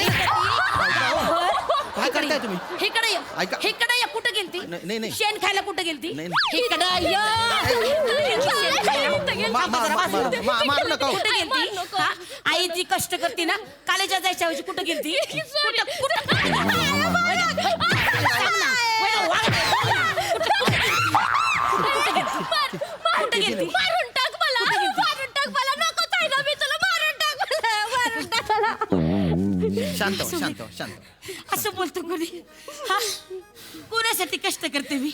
काय करताय तुम्ही. इकडे ये. ऐका. इकडे ये. कुठं गेलती? नाही, नाही. शेण खायला कुठं गेलती? नाही, इकडे ये. मारू नका हो. कुठं गेलती? हा? आई ती कष्ट करते ना कॉलेजात जायच्या ऐवजी कुठं गेलती? मारून टाक मला. मारून टाक मला. नको ताई ना मी तुला मारून टाक मला. मारून टाक मला. शांत हो, शांत हो, शांत हो. असं बोलतो कोणी? हा? कुणासाठी कष्ट करते मी?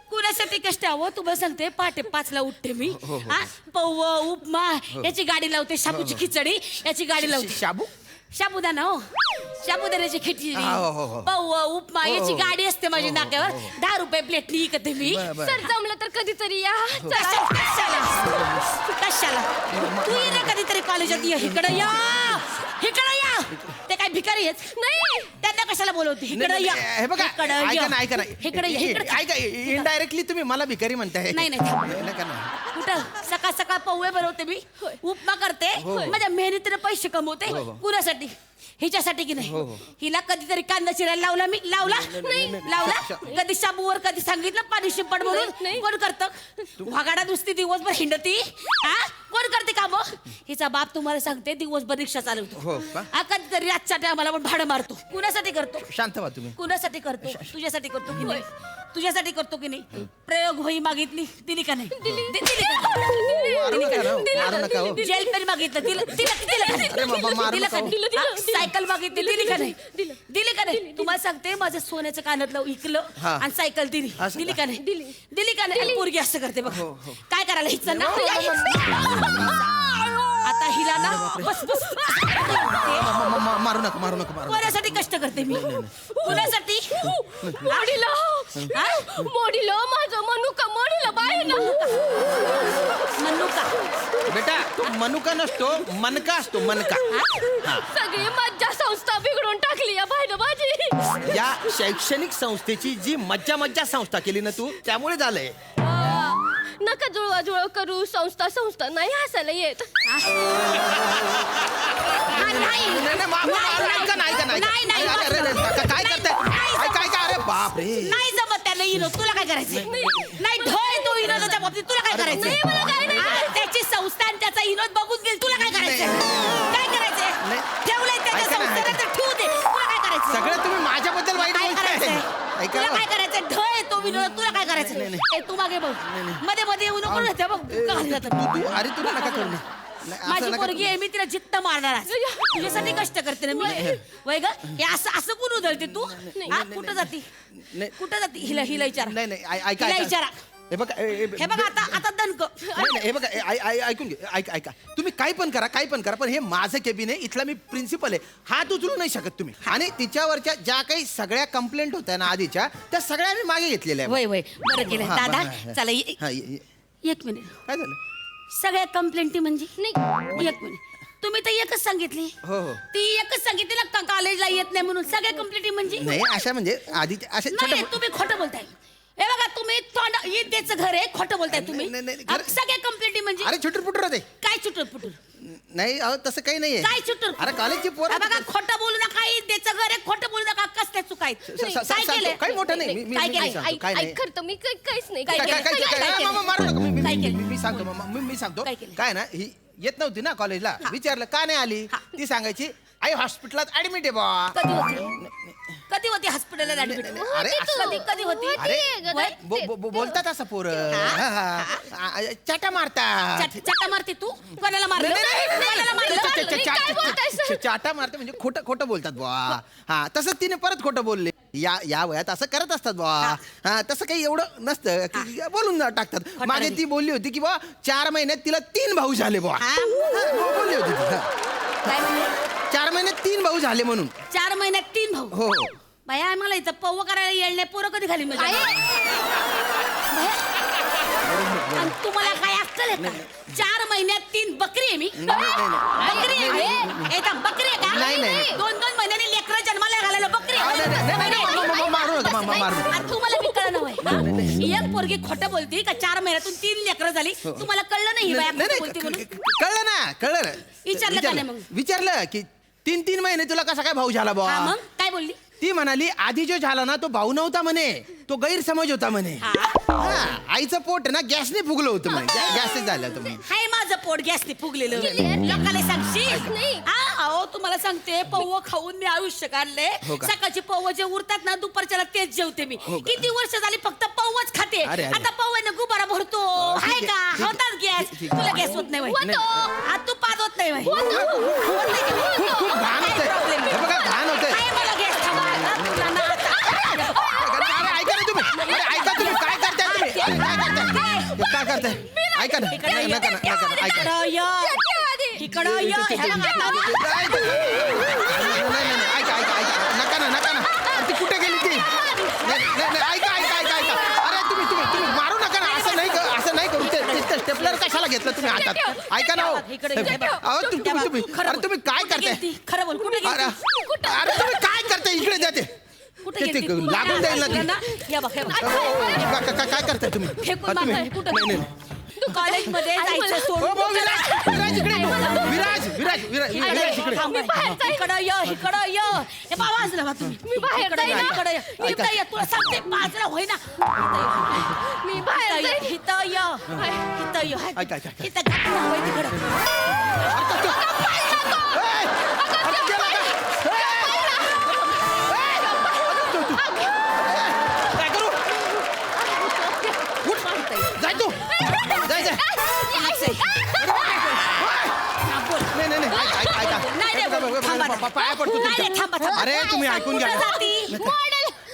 कुणासाठी कष्ट हवं? तुम्हाला सांगते पहाटे 5ला उठते मी. हा? पौव उपमा याची गाडी लावते. शाबूची खिचडी याची गाडी लावते. शाबू साबुदाणा हो. साबुदाण्याची खिचडी हो. पौव उपमा याची गाडी असते माझी नाक्यावर. 10 रुपये प्लेटनी विकते मी. सर जमलं तर कधीतरी या. कशाला तू ये ना कधीतरी कॉलेजात ये. इकडे या. इकडे या. ते काय भिकारी शेजारी येत नाही. त्यांना कशाला बोलवते इकडे या हे बघा इकडं ऐका या. ना ऐका ना इकडे या, इकडे ऐका इनडायरेक्टली तुम्ही मला भिकारी म्हणताय नाही, नाही, थांब. नका ना. कुठं सकाळ सकाळ पवळे बनवते मी उपमा करते माझ्या मेहनतीने पैसे कमवते कुणासाठी हिच्यासाठी की नाही हिला कधीतरी कांदा चिरायला लावला मी लावला लावला कधी शाबूवर कधी सांगितलं पाणी शिंपड म्हणून कोण करतं वागाडा नुसती दिवसभर हिंडती हा कोण करते काम हिचा बाप तुम्हाला सांगते दिवसभर रिक्षा चालवतो हा कधीतरी रातच्या टायमाला पण भाडं मारतो कुणासाठी करतो शांत व्हा तुम्ही कुणासाठी करतो तुझ्यासाठी करतो की नाही तुझ्यासाठी करतो की नाही प्रयोग होई मागितली दिली का नाही मारू नका हो. जेल पेन मागितलं दिलं का नाही? सायकल मागितली दिली का नाही दिली का नाही तुम्हाला सांगते माझं सोन्याचं कानातलं विकलं आणि सायकल दिली दिली का नाही दिली का नाही पोरगी असं करते बघ काय करायला हिचं ना आता हिला ना बस बस मारू नका कोणासाठी कष्ट करते मी कुणासाठी मोडीला मोडीला माझं मनुका मोडीला बाय ना मनुका बेटा तो मनुका नसतो मनका असतो मनका सगळी मज्जा संस्था बिघडून टाकली या बाय माझी या शैक्षणिक संस्थेची जी मज्जा संस्था केली ना तू त्यामुळे झालंय नका जुळवा करू संस्था नाही हसायला येत काय करताय अरे बाप रे नाही जमत त्याला इनो तुला काय करायचं नाही ढोय तो इनोदाच्या बाबतीत तुला काय करायचं त्याची संस्था आणि त्याचा इनोद बघून गेल तुला काय करायचं काय करायचं ठेवलंय त्याच्या संस्थेला तर ठेवू दे तुला काय करायचं सगळं तुम्ही माझ्याबद्दल वाईट काय बोलताय करायचंय तुला काय करायचं ढोय तो विनोद तुला काय करायचं ए तू मागे बघ मध्ये मध्ये येऊ नको ना त्या बघ घाली जातं अरे तुला नका करू माझी पोरगी आहे मी तिला जित्त मारणार आहे. तुझ्यासाठी कष्ट करते ना मी वय ग हे असं असं कोण उधळते तू हा कुठं जाती कुठं जाती हिला विचारा नाही हिला विचारा हे बघा हे बघा आता दणक हे बघा ऐकून घे ऐका तुम्ही काही पण करा पण हे माझं केबिन आहे इथला मी प्रिन्सिपल आहे हात उचलू नाही शकत तुम्ही आणि तिच्यावरच्या ज्या काही सगळ्या कंप्लेंट होत्या ना आधीच्या त्या सगळ्या मी मागे घेतलेल्या वय बरं केलं दादा चला एक मिनिट काय झालं सगळ्या कंप्लेंटी म्हणजे नाही एक मिनिट तुम्ही तर एकच सांगितली हो ती एकच सांगितली ना कॉलेजला येत नाही म्हणून सगळ्या कंप्लेंटी म्हणजे नाही अशा म्हणजे आधी असे नाही तुम्ही खोटं बोलताय हे बघा तुम्ही तोंड ईदेचं घर आहे खोटं बोलताय तुम्ही सगळ्या कंप्लेंटी म्हणजे अरे छुटूर पुटूर होते काय चुटूर पुटूर नाही अहो तसं काही नाहीये काय चुटूर अरे कॉलेजची पोर बघा खोटं बोलू नका ईदेचं घर आहे खोटं बोलू नका कसल्या चुकाय काय केलं काही मोठं नाही काय केलं काय नाही खरं मी काहीच नाही काय केलं? मारू नका काय केलं? मी सांगतो काय केलं? काय ना ही येत नव्हती ना कॉलेजला विचारलं का नाही आली ती सांगायची आई हॉस्पिटलात ऍडमिट आहे बा कधी होती हॉस्पिटलला ऍडमिट अरे कधी होती अरे बोलतात असं पोर चाटा मारतात चटा मारते तू कोणाला मारलं कोणाला मारलं चाटा मारते म्हणजे खोटं बोलतात बुवा हा तसंच तिने परत खोटं बोलले या वयात असं करत असतात बुवा हा तसं काही एवढं नसतं की बोलून टाकतात मागे ती बोलली होती की बुवा 4 महिन्यात तिला 3 भाऊ झाले बुवा बोलली होती काय म्हणले 4 महिन्यात 3 भाऊ झाले म्हणून 4 महिन्यात 3 भाऊ हो बाया आम्हाला इथं पव्व करायला येईल नाही पोरं कधी खाली म्हणजे आणि तुम्हाला काय अक्कल आहे का 4 महिन्यात 3 बकरी आहे मी बकरी आहे मी ए थांब, बकरी आहे का नाही. 2 महिन्याने लेकरं जन्माला घालायला बकरी आहे. मारू नका मारू आणि तुम्हाला मी कळलं नाही एक पोरगी खोटं बोलती का 4 महिन्यातून 3 लेकरं झाली तुम्हाला कळलं नाही ही बाया खोटं बोलती म्हणून कळलं ना विचारलं का नाही मग? विचारलं की 3 महिने तुला कसा काय भाऊ झाला हा, बुवा मग काय बोलली ती म्हणाली आधी जो झाला ना तो भाऊ नव्हता म्हणे तो गैरसमज होता म्हणे हा, आईचं पोट ना गॅसने फुगलं होतं म्हणे गॅसने झालं होतं म्हणे हाय माझं पोट गॅसने फुगलेलं लोकांना सांगशील अहो तुम्हाला सांगते पव्व खाऊन मी आयुष्य काढले सकाळची पव्व जे उरतात ना दुपारच्याला तेच जेवते मी किती वर्ष झाली फक्त पव्वच खाते आता पव्वाने गुबारा भरतो हाय का होतात गॅस तुला गॅस होत नाही तू पाच होत नाही खूप घाण होतंय हे बघा घाण होतंय मला गॅस अरे ऐका ना तुम्ही अरे ऐका तुम्ही काय करताय तुम्ही काय करताय ऐका ना ऐका ना इकडं य नका ना ती कुठे गेली ती ऐका अरे तुम्ही मारू नका ना असं नाही करू ते स्टेपलर कशाला घेतलं तुम्ही हातात ऐका ना अहो तुम्ही काय करताय खरं बोल कुठे कुठं अरे तुम्ही काय करताय इकडे द्या ते कुठे ते- ते गेलती? लागून जाईल ना ते. या बघ, हे बघ. काय करताय तुम्ही फेकून हा, तुम्ही मारताय, कुठं? नाही, नाही. कॉलेजमध्ये आई, मला- जायचं सोडून हो, हो, विराज विराज इकडे विराज विराज विराज विराज इकडे थांब, इकडं ये हे बाबा असलं बा तुम्ही मी बाहेर इकडं ये, जाईन. इकडं ये. इथं ये, तुला सांगते बाजूला होय ना मी बाहेर जाईन. इथं ये ऐक, ऐक, ऐक. इथं गप्प ना होय तिकडं काय करू उठ. जाय तू जाय जाय नाही नाही नाही ऐक, ऐक, ऐक. नाही, नाही, बघ, बघ, बघ, थांबा, बघ, पाया पडतो नाही, नाही, तुमच्या. थांबा, थांबा. अरे तुम्ही ऐकून घ्या कुठं जाती?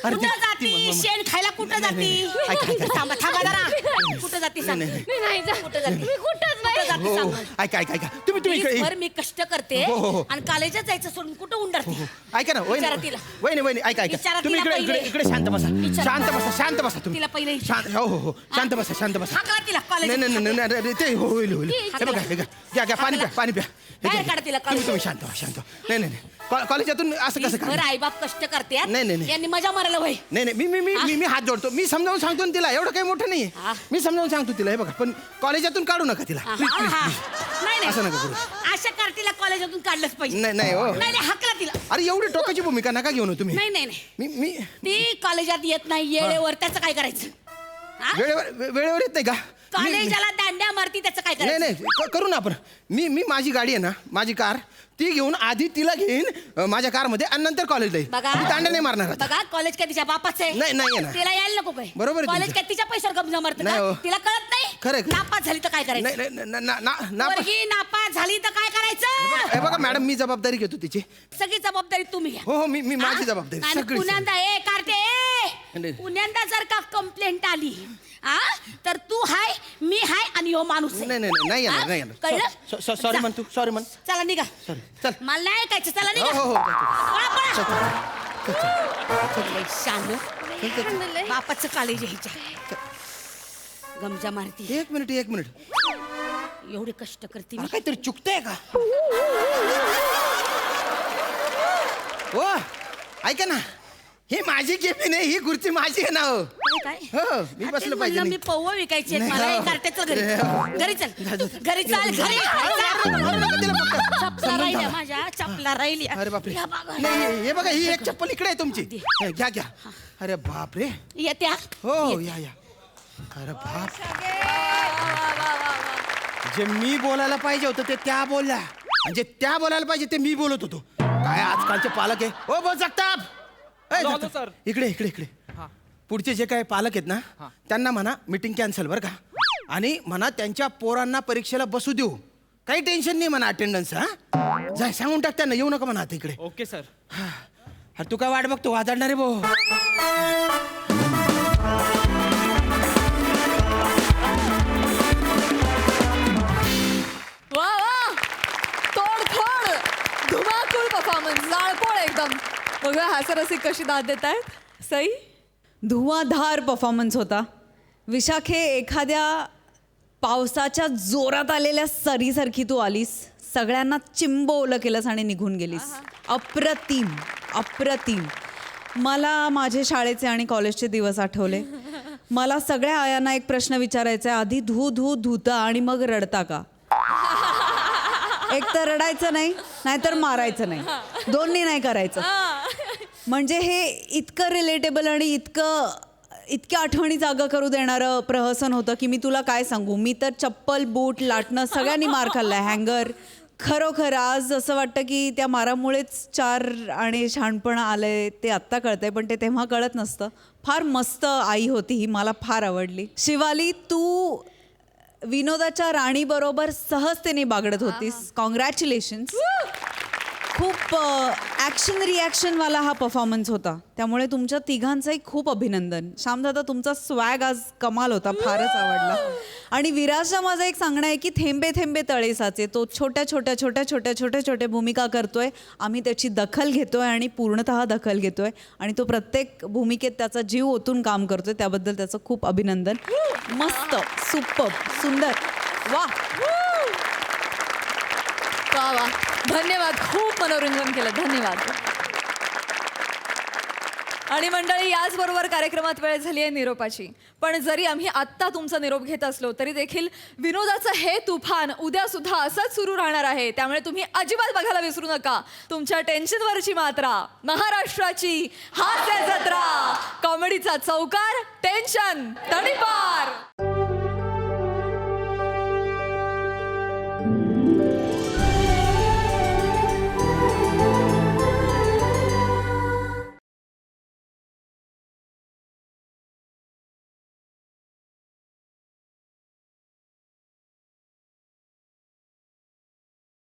अरे, कुठं ती- जाती शेण खायला कुठं जाती ऐक, ऐक, ऐक. थांबा थांबा जरा कुठं जाती सांग मी नाही जात. कुठं जाती मी कुठंच कुठं नाही. जाती हो सांग ऐका ऐका ऐका तुम्ही इकडे दिवसभर मी कष्ट करते हो, हो, हो. आणि कॉलेजात जायचं सोडून कुठं उंडरते ऐका ना वहिनी विचारा तिला. वहिनी वहिनी ऐका ऐका विचारा तुम्ही तिला इकडे इकडे पहिले. इकडे शांत बसा विचारा. शांत बसा तुम्ही तिला पहिले विचारा. शांत हो हो हो शांत बसा शांत बसा हाकला तिला नाही कॉलेजात नाही नाही नाही, नाही ते हो होईल होईल हे बघा हे घ्या घ्या घ्या पाणी प्या पाणी प्या हे बाहेर घ्या. काढा तिला तुम्ही तुम्ही कॉलेजात. शांत व्हा शांत व्हा. नाही नाही नाही कॉलेजातून असं कसं दिवसभर काय आईबाप कष्ट करते नाही, नाही, नाही. यांनी मजा मारायला होय नाही नाही मी हात जोडतो मी समजावून सांगतो ना तिला एवढं काही मोठं नाही हा. मी समजावून सांगतो तिला हे बघा पण कॉलेजातून काढू नका तिला हा, प्लीज हा, प्लीज हा. प्लीज नाही असं नका करू. अशा कार्टीला कॉलेजातून काढलंच पाहिजे नाही नाही हो नाही नाही हाकला तिला अरे एवढी टोकाची भूमिका नका घेऊ ना तुम्ही नाही नाही नाही मी मी ती कॉलेजात येत नाही येळेवर त्याचं काय करायचं हा? वेळेवर येत नाही का मी- कॉलेजाला दांड्या मारती त्याचं काय नाही करायचं नाही करू ना आपण मी माझी गाडी आहे ना माझी कार ती घेऊन आधी तिला घेईन माझ्या कारमध्ये आणि नंतर कॉलेजला येईल बघा मी दांड्या नाही मारणार आता. बघा कॉलेज काय तिच्या बापाचं आहे नाही, नाही आहे ना. तिला यायला नको काय बरोबर आहे कॉलेज तुमचं. काय तिच्या पैशावर कब्जा मारतं नाही का हो. तिला कळत नाही खरं आहे, खरं. नापास झाली तर काय करायचं नाही नाही ना- ना- ना- ना- पोरगी नापास झाली तर काय करायचं हे बघा मॅडम मी जबाबदारी घेतो तिची सगळी जबाबदारी तुम्ही घ्या हो हो मी माझी हा? जबाबदारी आणि सगळी पुण्यांदा ए कार्टे नाही. पुण्यांदा जर का कंप्लेंट आली आ तर तू हाय मी हाय आणि हो माणूस आहे. नाही नाही नाही, नाही येणार हा? नाही येणार कळलं सॉरी जा. म्हण तू सॉरी म्हण चला निघा सॉरी चल मला नाही ऐकायचं चला हो निघा हो हो पळा, पळा. चल, चल. लय शान बापाचं कॉलेज आहे हिच्या गमजा मारती एक मिनिट एवढे कष्ट करते मी अरे, काहीतरी चुकतंय का हो ऐका ना ही माझी केपी नाही ही खुर्ची माझी आहे ना हो काय हो मी बसलं पाहिजे मी नाही. पौव विकायची नाही, मला हो. एक कार्टे चल घरी नाही, घरी चल घरी चल घरी मारू नका तिला फक्त. चपला राहिल्या माझ्या चपला राहिल्या अरे बापरे या बघा. नाही हे बघा ही एक चप्पल इकडे आहे तुमची हे, घ्या घ्या अरे बापरे येत्या हो या अरे बाप जे मी बोलायला पाहिजे होतं ते त्या बोलल्या आणि जे त्या बोलायला पाहिजे ते मी बोलत होतो काय आजकालचे पालक आहे ओ बोल जगताप ए, आलो, जगताप. सर. इकडे इकडे इकडे पुढचे जे काही पालक आहेत ना त्यांना म्हणा मीटिंग कॅन्सल बरं का आणि म्हणा त्यांच्या पोरांना परीक्षेला बसू देऊ काही टेन्शन नाही म्हणा अटेंडन्स हा जाय सांगून टाक त्यांना येऊ नका म्हणा आता इकडे ओके सर अरे तू काय वाट बघतो वाजाडणार रे भाऊ वा वा तोडफोड धुमाकूळ परफॉर्मन्स जाळपोळ एकदम बघा हास्यरसिक कशी दाद देत आहेत सई धुवाधार परफॉर्मन्स होता विशाखे एखाद्या पावसाच्या जोरात आलेल्या सरीसारखी तू आलीस सगळ्यांना चिंब ओलं केलंस आणि निघून गेलीस अप्रतिम अप्रतिम मला माझे शाळेचे आणि कॉलेजचे दिवस आठवले मला सगळ्या आयांना एक प्रश्न विचारायचा आहे आधी धुता आणि मग रडता का एक तर रडायचं नाही नाहीतर मारायचं नाही दोन्ही नाही करायचं म्हणजे हे इतकं रिलेटेबल आणि इतक्या आठवणी जागा करू देणारं प्रहसन होतं की मी तुला काय सांगू मी तर चप्पल बूट लाटणं सगळ्यांनी मार खाल्लाय हँगर खरोखर आज असं वाटतं की त्या मारामुळेच चार आणि शहाणपण आलंय ते आत्ता कळतंय पण ते तेव्हा कळत नसतं फार मस्त आई होती ही मला फार आवडली शिवाली तू विनोदाच्या राणीबरोबर सहजतेने बागडत होतीस कॉंग्रॅच्युलेशन्स खूप ॲक्शन रिॲक्शनवाला हा परफॉर्मन्स होता त्यामुळे तुमच्या तिघांचंही खूप अभिनंदन श्यामदादा तुमचा स्वॅग आज कमाल होता फारच आवडला आणि विराजला माझं एक सांगणं आहे की थेंबे थेंबे तळे साचे तो छोट्या भूमिका करतोय आम्ही त्याची दखल घेतोय आणि पूर्णतः दखल घेतोय आणि तो प्रत्येक भूमिकेत त्याचा जीव ओतून काम करतोय त्याबद्दल त्याचं खूप अभिनंदन मस्त सुपर सुंदर वा वा वा धन्यवाद खूप मनोरंजन केलं धन्यवाद आणि मंडळी, याचबरोबर कार्यक्रमात वेळ झाली आहे निरोपाची. पण जरी आम्ही आत्ता तुमचा निरोप घेत असलो तरी देखील विनोदाचं हे तुफान उद्या सुद्धा असंच सुरू राहणार आहे. त्यामुळे तुम्ही अजिबात बघायला विसरू नका तुमच्या टेन्शनवरची मात्रा, महाराष्ट्राची हास्य जत्रा, कॉमेडीचा चौकार, टेन्शन तडी